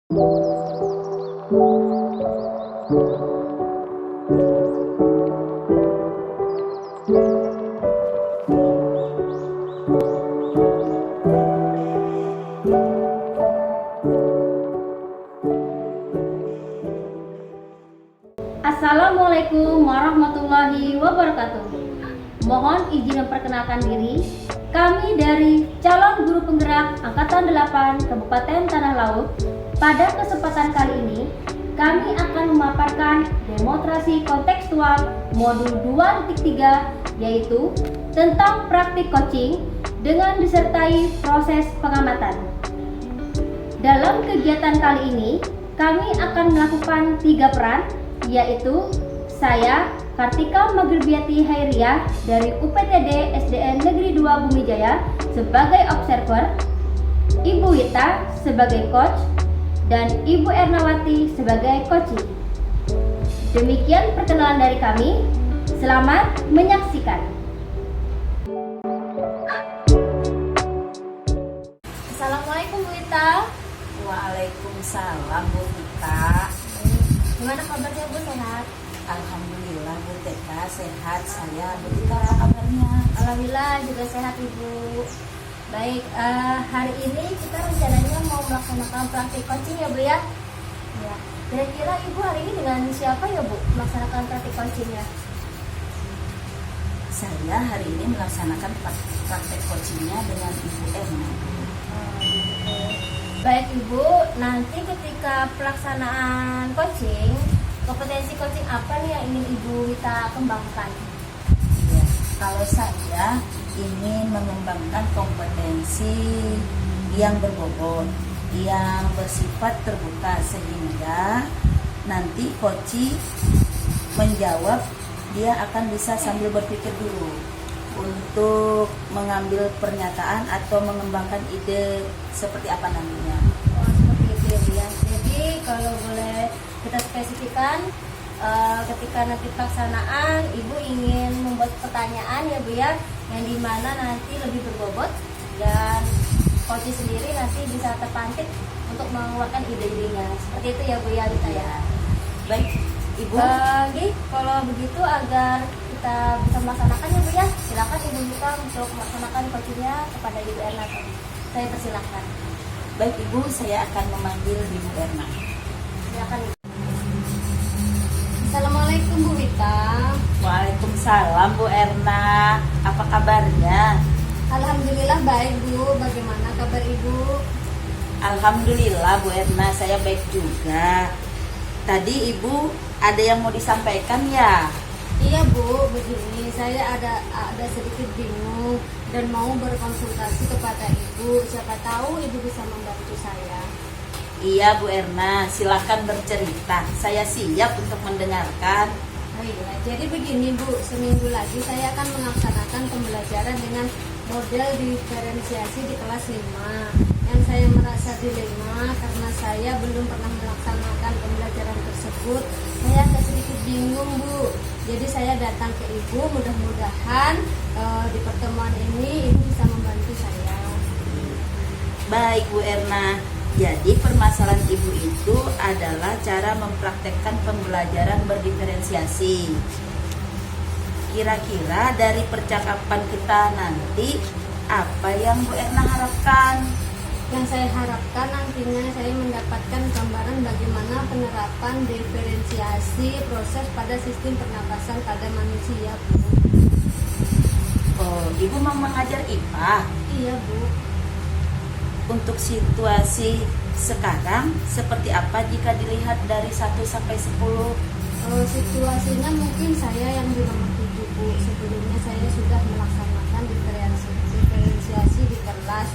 Assalamualaikum warahmatullahi wabarakatuh. Mohon izin memperkenalkan diri. Kami dari calon guru penggerak Angkatan 8 Kabupaten Tanah Laut. Pada kesempatan kali ini, kami akan memaparkan demonstrasi kontekstual modul 2.3, yaitu tentang praktik coaching dengan disertai proses pengamatan. Dalam kegiatan kali ini, kami akan melakukan 3 peran, yaitu saya, Kartika Magribiati Hairiah dari UPTD SDN Negeri 2 Bumijaya sebagai observer, Ibu Wita sebagai coach, dan Ibu Ernawati sebagai coaching. Demikian perkenalan dari kami. Selamat menyaksikan. Assalamualaikum Bu Wita. Waalaikumsalam Bu Tika. Gimana kabarnya Bu, sehat? Alhamdulillah Bu Tika sehat. Saya Bu Tika, apa kabarnya? Alhamdulillah juga sehat Ibu. Baik, hari ini kita rencananya mau melaksanakan praktik coaching ya Bu ya. Ya. Kira-kira Ibu hari ini dengan siapa ya Bu melaksanakan praktik coachingnya? Saya hari ini melaksanakan praktek coachingnya dengan Ibu Erna. Baik Ibu, nanti ketika pelaksanaan coaching, kompetensi coaching apa nih yang ingin Ibu Wita kembangkan? Ya, kalau saya ingin mengembangkan kompetensi yang berbobot, yang bersifat terbuka, sehingga nanti coaching menjawab, dia akan bisa sambil berpikir dulu untuk mengambil pernyataan atau mengembangkan ide seperti apa nantinya. Oh, seperti itu ya Bu ya. Jadi kalau boleh kita spesifikkan, ketika nanti pelaksanaan Ibu ingin membuat pertanyaan ya Bu ya, yang dimana nanti lebih berbobot dan coach sendiri nanti bisa terpantik untuk mengeluarkan ide-idenya. Seperti itu ya Bu ya, Wita ya. Baik Ibu. Kalau begitu agar kita bisa melaksanakan ya Bu ya, silakan Ibu Wita untuk melaksanakan coachingnya kepada Ibu Erna. Saya persilahkan. Baik Ibu, saya akan memanggil Ibu Erna. Silakan Ibu. Assalamualaikum Bu Wita. Waalaikumsalam Bu Erna. Apa kabarnya? Alhamdulillah baik Bu. Bagaimana kabar Ibu? Alhamdulillah Bu Erna, saya baik juga. Tadi Ibu ada yang mau disampaikan ya? Iya Bu, begini saya ada sedikit bingung dan mau berkonsultasi kepada Ibu. Siapa tahu Ibu bisa membantu saya. Iya Bu Erna, silakan bercerita. Saya siap untuk mendengarkan. Oh iya, jadi begini Bu, seminggu lagi saya akan melaksanakan pembelajaran dengan model diferensiasi di kelas 5. Yang saya merasa dilema karena saya belum pernah melaksanakan pembelajaran tersebut. Saya agak sedikit bingung Bu. Jadi saya datang ke Ibu, mudah-mudahan di pertemuan ini Ibu bisa membantu saya. Baik Bu Erna, jadi permasalahan Ibu itu adalah cara mempraktekkan pembelajaran berdiferensiasi. Kira-kira dari percakapan kita nanti, apa yang Bu Erna harapkan? Yang saya harapkan nantinya saya mendapatkan gambaran bagaimana penerapan diferensiasi proses pada sistem pernapasan pada manusia Bu. Oh, Ibu mau mengajar IPA? Iya Bu. Untuk situasi sekarang seperti apa jika dilihat dari 1 sampai 10? Situasinya mungkin saya yang di nomor 7 Bu. Sebelumnya saya sudah melaksanakan diferensiasi di kelas,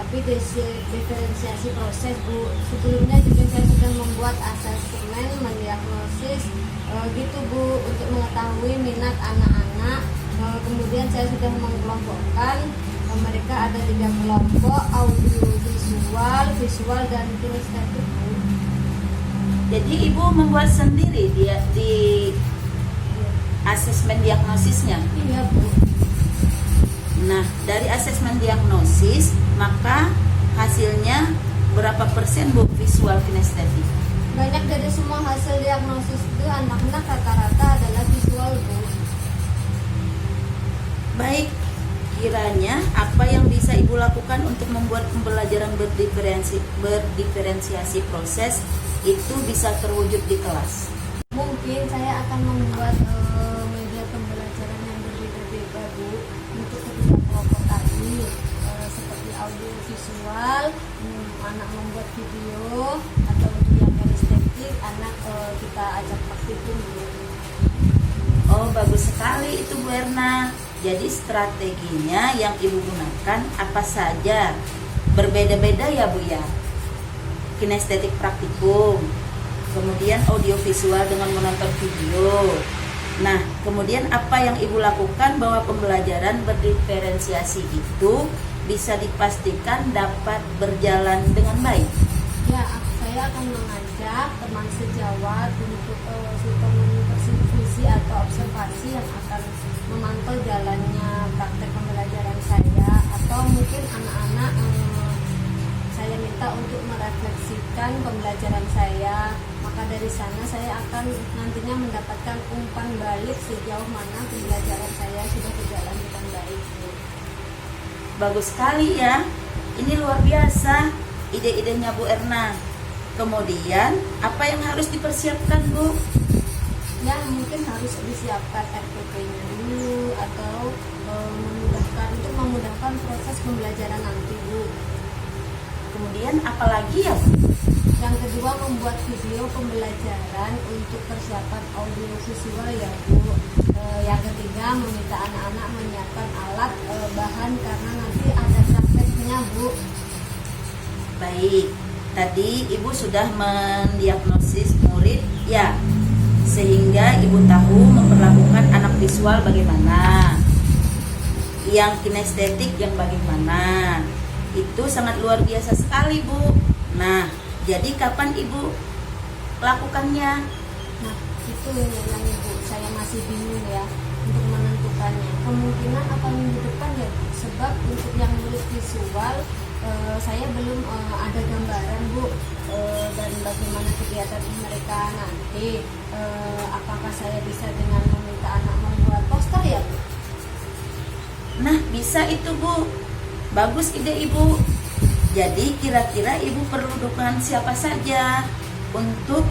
tapi diferensiasi proses Bu. Sebelumnya juga saya sudah membuat asesmen, mendiagnosis gitu Bu, untuk mengetahui minat anak-anak. Kemudian saya sudah mengelompokkan, mereka ada 3 kelompok, audiovisual, visual, dan kinestetik Bu. Jadi Ibu membuat sendiri dia di asesmen diagnosisnya? Iya Bu. Nah, dari asesmen diagnosis maka hasilnya berapa persen Bu visual kinestetik? Banyak dari semua hasil diagnosis itu anak-anak rata-rata adalah visual, Bu. Baik, kiranya apa yang bisa Ibu lakukan untuk membuat pembelajaran berdiferensiasi proses itu bisa terwujud di kelas? Mungkin saya akan membuat media pembelajaran yang berbeda-beda, Bu, untuk ketiga kelompok tadi, seperti audio visual, anak membuat video, atau untuk yang kinestetik, anak kita ajak praktikum, Bu. Oh, bagus sekali itu Bu Erna. Jadi strateginya yang Ibu gunakan apa saja? Berbeda-beda ya Bu ya. Kinestetik praktikum, kemudian audiovisual dengan menonton video. Nah, kemudian apa yang Ibu lakukan bahwa pembelajaran berdiferensiasi itu bisa dipastikan dapat berjalan dengan baik? Ya, saya akan mengajak teman sejawat untuk supervisi atau observasi yang akan memantau jalannya praktek pembelajaran saya, atau mungkin anak-anak saya minta untuk merefleksikan pembelajaran saya. Maka dari sana saya akan nantinya mendapatkan umpan balik sejauh mana pembelajaran saya sudah berjalan dengan baik. Bagus sekali ya. Ini luar biasa ide-idenya Bu Erna. Kemudian apa yang harus dipersiapkan Bu? Ya, mungkin harus disiapkan RPP-nya dulu, atau memudahkan proses pembelajaran nanti, Bu. Kemudian apalagi ya Bu? Yang kedua, membuat video pembelajaran untuk persiapan audio visual ya, Bu. Yang ketiga, meminta anak-anak menyiapkan alat bahan karena nanti ada prakteknya, Bu. Baik, tadi Ibu sudah mendiagnosis murid ya, sehingga Ibu tahu memperlakukan anak visual bagaimana, yang kinestetik yang bagaimana. Itu sangat luar biasa sekali Bu. Nah, jadi kapan Ibu lakukannya? Nah, itu yang Ibu, saya masih bingung ya untuk menentukannya. Kemungkinan akan minggu depan ya, Bu. Sebab untuk yang murid visual saya belum ada gambaran, Bu, dan bagaimana kegiatan mereka nanti. Apakah saya bisa dengan meminta anak membuat poster ya, Bu? Nah, bisa itu Bu. Bagus ide Ibu. Jadi kira-kira Ibu perlu dukungan siapa saja untuk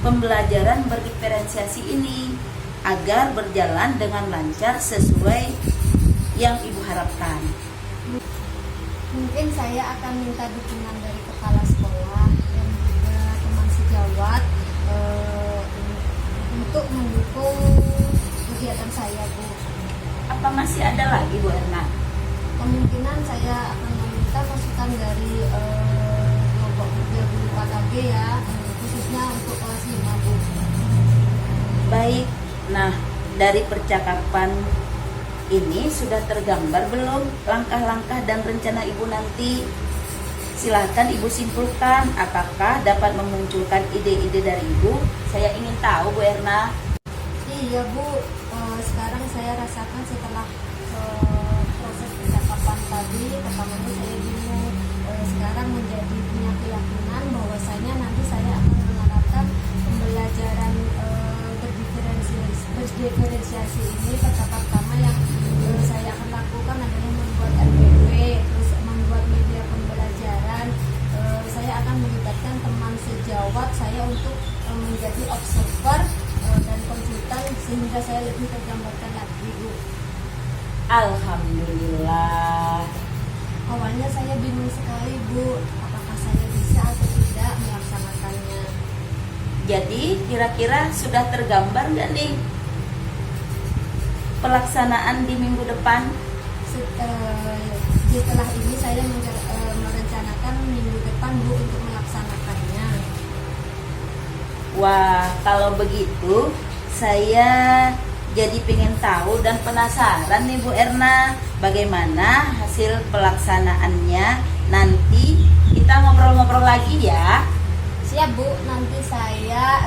pembelajaran berdiferensiasi ini agar berjalan dengan lancar sesuai yang Ibu harapkan? Mungkin saya akan minta dukungan dari kepala sekolah dan juga teman sejawat untuk mendukung kegiatan saya, Bu. Apa masih ada lagi Bu Erna? Kemungkinan saya akan meminta masukan dari kelompok kerja guru KKG ya, khususnya untuk kelas 5, Bu. Baik, nah dari percakapan ini sudah tergambar belum langkah-langkah dan rencana Ibu nanti? Silahkan Ibu simpulkan apakah dapat memunculkan ide-ide dari Ibu. Saya ingin tahu Bu Erna. Iya, Bu, sekarang saya rasakan setelah proses percakapan tadi, pertamanya saya bingung, sekarang menjadi punya keyakinan bahwasanya nanti saya akan menerapkan pembelajaran berdiferensiasi ini. Pertama yang saya akan lakukan adalah membuat RPP, terus membuat media pembelajaran. Saya akan melibatkan teman sejawat saya untuk menjadi observer dan konsultan sehingga saya lebih tergambarkan lagi, Bu. Alhamdulillah. Awalnya saya bingung sekali, Bu, apakah saya bisa atau tidak melaksanakannya. Jadi kira-kira sudah tergambar nggak nih pelaksanaan di minggu depan? Setelah ini saya merencanakan minggu depan, Bu, untuk melaksanakannya. Wah, kalau begitu saya jadi pengen tahu dan penasaran nih Bu Erna, bagaimana hasil pelaksanaannya. Nanti kita ngobrol-ngobrol lagi ya. Siap, Bu, nanti saya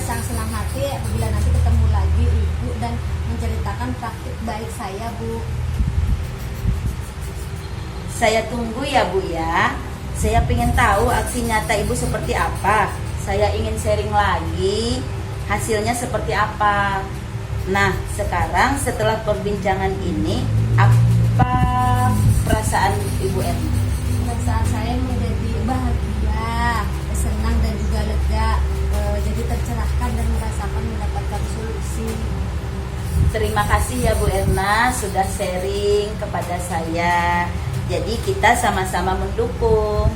senang hati apabila nanti ketemu lagi Ibu dan menceritakan praktik baik saya, Bu. Saya tunggu ya Bu ya. Saya pengen tahu aksi nyata Ibu seperti apa. Saya ingin sharing lagi hasilnya seperti apa. Nah, sekarang setelah perbincangan ini, apa perasaan Ibu Erna? Perasaan saya menjadi bahagia, senang dan juga lega, jadi tercerahkan dan merasakan mendapatkan solusi. Terima kasih ya Bu Erna sudah sharing kepada saya. Jadi kita sama-sama mendukung.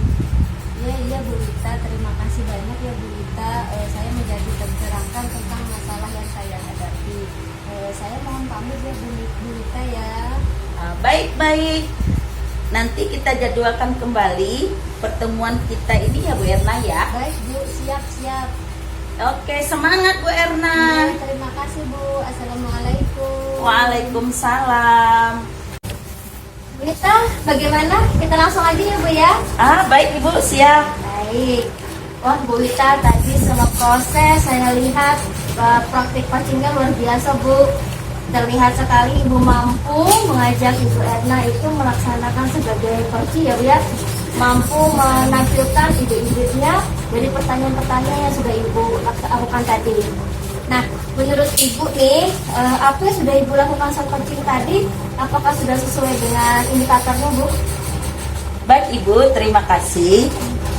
Iya Bu Lita, terima kasih banyak ya Bu Lita. Saya menjadi tercerahkan tentang masalah yang saya hadapi. Saya mohon pamit ya Bu Lita ya. Baik-baik. Nanti kita jadwalkan kembali pertemuan kita ini ya Bu Erna ya. Baik Bu, siap. Oke, semangat Bu Erna. Ya, terima kasih Bu. Assalamualaikum. Waalaikumsalam. Bu Lita, bagaimana? Kita langsung aja ya Bu ya. Baik Ibu, siap. Baik. Wah Bu Lita, tadi selama proses saya lihat praktik coachingnya luar biasa Bu. Terlihat sekali Ibu mampu mengajak Ibu Erna itu melaksanakan sebagai coach ya Bu ya. Mampu menampilkan ide-idenya dari pertanyaan-pertanyaan yang sudah Ibu lakukan tadi. Nah, menurut Ibu nih, apa yang sudah Ibu lakukan saat coaching tadi? Apakah sudah sesuai dengan indikatornya Bu? Baik Ibu, terima kasih.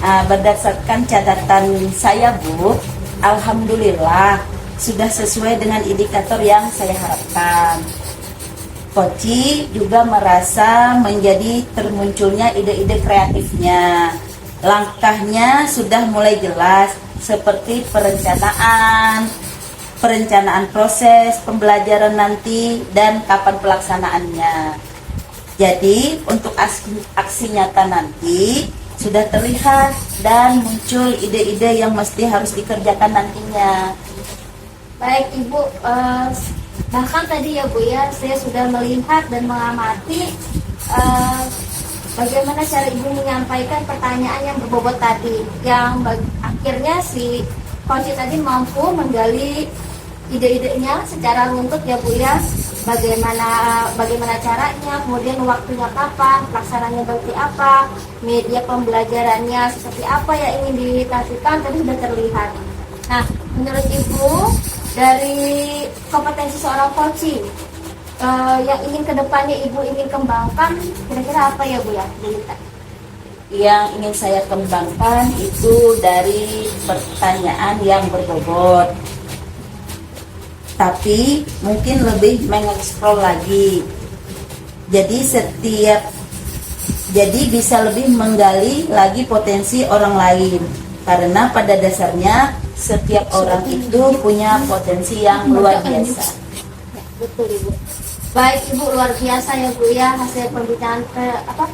Berdasarkan catatan saya Bu, alhamdulillah sudah sesuai dengan indikator yang saya harapkan. Koci juga merasa menjadi termunculnya ide-ide kreatifnya. Langkahnya sudah mulai jelas seperti perencanaan proses pembelajaran nanti dan kapan pelaksanaannya. Jadi untuk aksi nyata nanti sudah terlihat dan muncul ide-ide yang mesti harus dikerjakan nantinya. Baik Ibu, bahkan tadi ya Bu ya, saya sudah melihat dan mengamati bagaimana cara Ibu menyampaikan pertanyaan yang berbobot tadi, yang akhirnya si coach tadi mampu menggali ide-idenya secara runtut ya Bu ya, bagaimana caranya, kemudian waktunya kapan, pelaksananya seperti apa, media pembelajarannya seperti apa yang ingin dilakukan tadi sudah terlihat. Nah, menurut Ibu dari kompetensi seorang coaching yang ingin kedepannya Ibu ingin kembangkan, kira-kira apa ya Bu ya? Yang ingin saya kembangkan itu dari pertanyaan yang berbobot, tapi mungkin lebih mengeksplor lagi. Jadi bisa lebih menggali lagi potensi orang lain, karena pada dasarnya setiap orang itu punya potensi yang luar biasa. Ya, betul Ibu. Baik Ibu, luar biasa ya Bu ya hasil perbincangan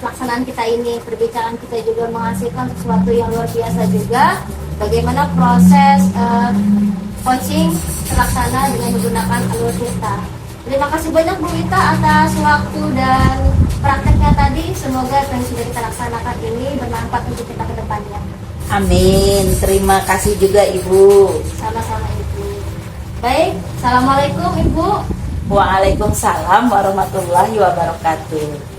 pelaksanaan kita ini. Perbincangan kita juga menghasilkan sesuatu yang luar biasa juga. Bagaimana proses coaching terlaksana dengan menggunakan alur kita. Terima kasih banyak Bu Lita atas waktu dan prakteknya tadi. Semoga apa yang sudah kita laksanakan ini bermanfaat untuk kita ke depannya. Amin. Terima kasih juga Ibu. Sama-sama Ibu. Baik, Assalamualaikum Ibu. Waalaikumsalam warahmatullahi wabarakatuh.